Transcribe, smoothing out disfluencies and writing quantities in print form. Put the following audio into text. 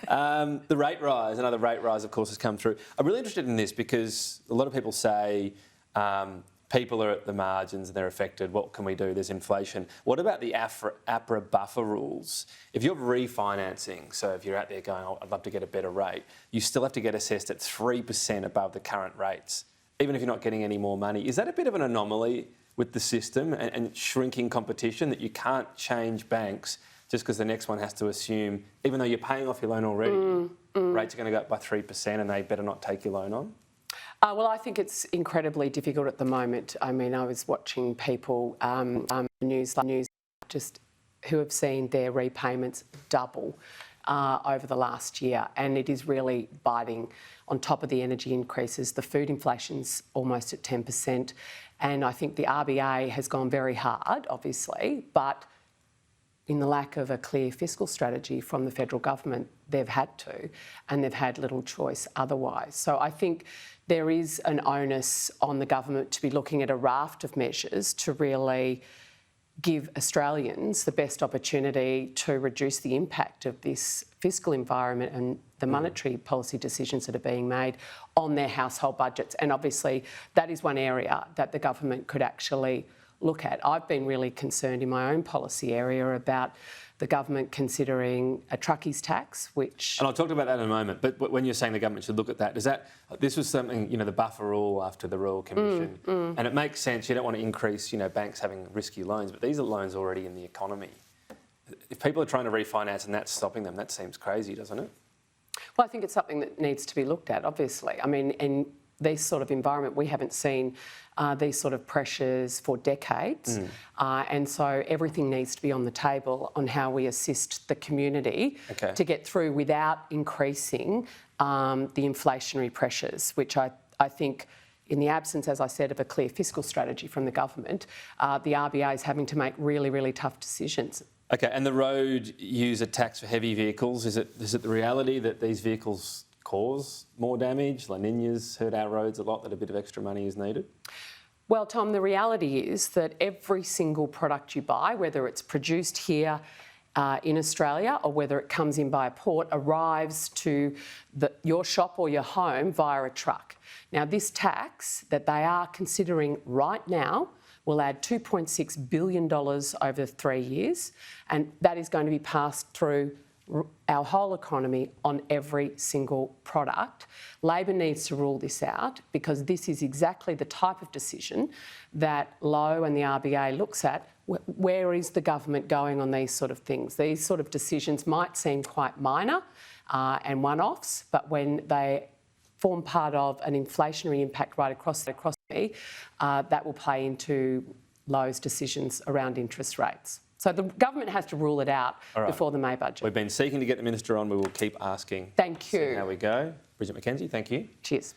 The rate rise, another rate rise, of course, has come through. I'm really interested in this because a lot of people say people are at the margins and they're affected. What can we do? There's inflation. What about the APRA buffer rules? If you're refinancing, so if you're out there going, oh, I'd love to get a better rate, you still have to get assessed at 3% above the current rates, even if you're not getting any more money. Is that a bit of an anomaly with the system and shrinking competition, that you can't change banks just because the next one has to assume, even though you're paying off your loan already, rates are going to go up by 3% and they better not take your loan on? Well, I think it's incredibly difficult at the moment. I mean, I was watching people, news just who have seen their repayments double over the last year, and it is really biting. On top of the energy increases, the food inflation's almost at 10%, and I think the RBA has gone very hard, obviously, but in the lack of a clear fiscal strategy from the federal government, they've had to, and they've had little choice otherwise. So I think there is an onus on the government to be looking at a raft of measures to really give Australians the best opportunity to reduce the impact of this fiscal environment and the monetary policy decisions that are being made on their household budgets. And obviously that is one area that the government could actually look at. I've been really concerned in my own policy area about the government considering a truckies tax, which... And I'll talk about that in a moment, but when you're saying the government should look at that, this was something, the buffer rule after the Royal Commission, and it makes sense. You don't want to increase, banks having risky loans, but these are loans already in the economy. If people are trying to refinance and that's stopping them, that seems crazy, doesn't it? Well, I think it's something that needs to be looked at, obviously. I mean, in this sort of environment, we haven't seen these sort of pressures for decades. And so everything needs to be on the table on how we assist the community to get through without increasing the inflationary pressures, which I think, in the absence, as I said, of a clear fiscal strategy from the government, the RBA is having to make really, really tough decisions. Okay, and the road user tax for heavy vehicles, is it the reality that these vehicles cause more damage? La Nina's hurt our roads a lot, that a bit of extra money is needed? Well, Tom, the reality is that every single product you buy, whether it's produced here in Australia or whether it comes in by a port, arrives to your shop or your home via a truck. Now, this tax that they are considering right now will add $2.6 billion over 3 years, and that is going to be passed through our whole economy on every single product. Labor needs to rule this out because this is exactly the type of decision that Lowe and the RBA looks at. Where is the government going on these sort of things? These sort of decisions might seem quite minor and one-offs, but when they form part of an inflationary impact right across me, that will play into Lowe's decisions around interest rates. So the government has to rule it out before the May budget. We've been seeking to get the Minister on. We will keep asking. Thank you. See how we go. Bridget McKenzie, thank you. Cheers.